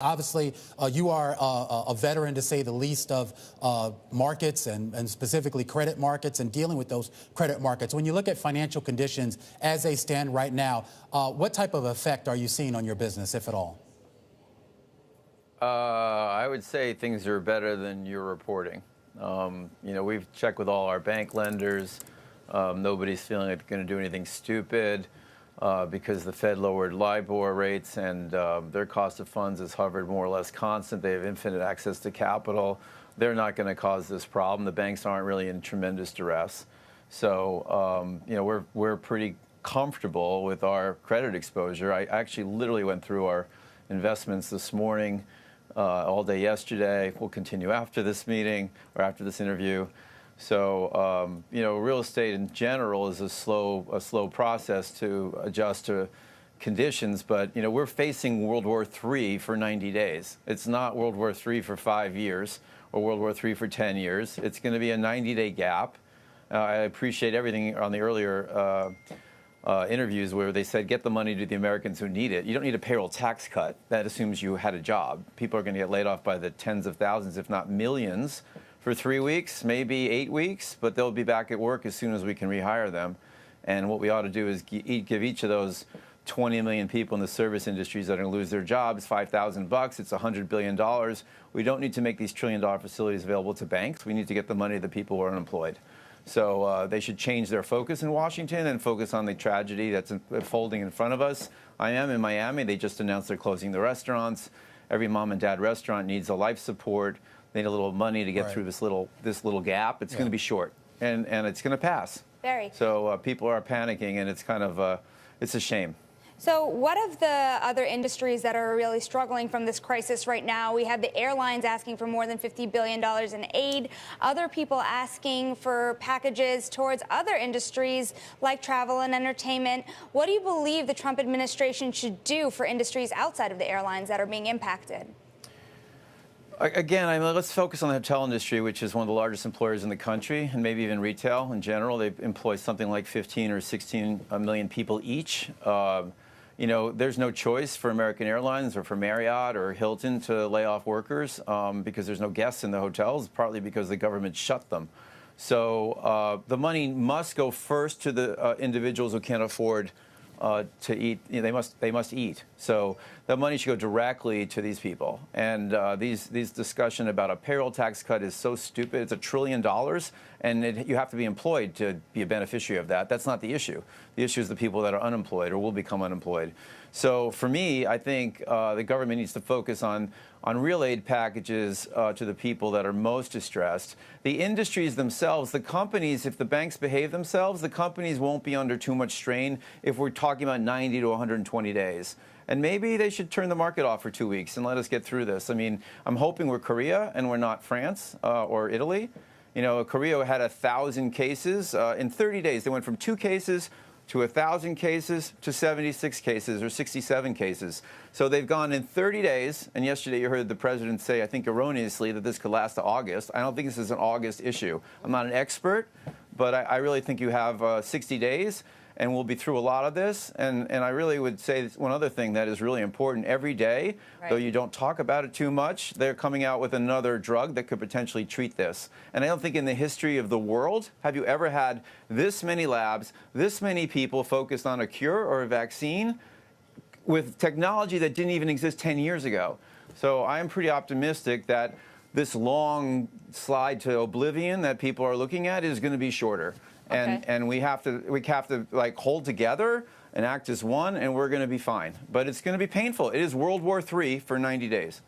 Obviously, you are a veteran, to say the least, of markets and specifically credit markets and dealing with those credit markets. When you look at financial conditions as they stand right now, what type of effect are you seeing on your business, if at all? I would say things are better than you're reporting. We've checked with all our bank lenders. Nobody's feeling like they're going to do anything stupid. Because the Fed lowered LIBOR rates and their cost of funds has hovered more or less constant. They have infinite access to capital. They're not going to cause this problem. The banks aren't really in tremendous duress. So, we're pretty comfortable with our credit exposure. I actually literally went through our investments this morning, all day yesterday. We'll continue after this meeting or after this interview. So, real estate in general is a slow process to adjust to conditions. But, we're facing World War III for 90 days. It's not World War III for 5 years or World War III for 10 years. It's going to be a 90-day gap. I appreciate everything on the earlier interviews where they said, get the money to the Americans who need it. You don't need a payroll tax cut. That assumes you had a job. People are going to get laid off by the tens of thousands, if not millions, for 3 weeks, maybe 8 weeks, but they'll be back at work as soon as we can rehire them. And what we ought to do is give each of those 20 million people in the service industries that are going to lose their jobs $5,000. It's $100 billion. We don't need to make these trillion-dollar facilities available to banks. We need to get the money to the people who are unemployed. So they should change their focus in Washington and focus on the tragedy that's unfolding in front of us. I am in Miami. They just announced they're closing the restaurants. Every mom and dad restaurant needs a life support. They need a little money to get through this little gap. It's going to be short, and it's going to pass. Very. So people are panicking, and it's kind of it's a shame. So what of the other industries that are really struggling from this crisis right now? We had the airlines asking for more than $50 billion in aid, other people asking for packages towards other industries like travel and entertainment. What do you believe the Trump administration should do for industries outside of the airlines that are being impacted? Again, let's focus on the hotel industry, which is one of the largest employers in the country, and maybe even retail in general. They employ something like 15 or 16 million people each. There's no choice for American Airlines or for Marriott or Hilton to lay off workers because there's no guests in the hotels, partly because the government shut them. So the money must go first to the individuals who can't afford to eat. They must eat. So the money should go directly to these people. And these discussion about a payroll tax cut is so stupid. It's $1 trillion, and you have to be employed to be a beneficiary of that. That's not the issue. The issue is the people that are unemployed or will become unemployed. So for me, I think the government needs to focus on real aid packages to the people that are most distressed. The industries themselves, the companies, if the banks behave themselves, the companies won't be under too much strain if we're talking about 90 to 120 days. And maybe they should turn the market off for 2 weeks and let us get through this. I mean, I'm hoping we're Korea and we're not France or Italy. Korea had 1,000 cases. In 30 days, they went from 2 cases to 1,000 cases to 76 cases or 67 cases. So they've gone in 30 days, and yesterday you heard the president say, I think erroneously, that this could last to August. I don't think this is an August issue. I'm not an expert, but I really think you have 60 days, and we'll be through a lot of this. And I really would say one other thing that is really important. Every day, though you don't talk about it too much, they're coming out with another drug that could potentially treat this. And I don't think in the history of the world have you ever had this many labs, this many people focused on a cure or a vaccine with technology that didn't even exist 10 years ago. So I'm pretty optimistic that this long slide to oblivion that people are looking at is going to be shorter. And we have to like hold together and act as one, and we're going to be fine. But it's going to be painful. It is World War III for 90 days.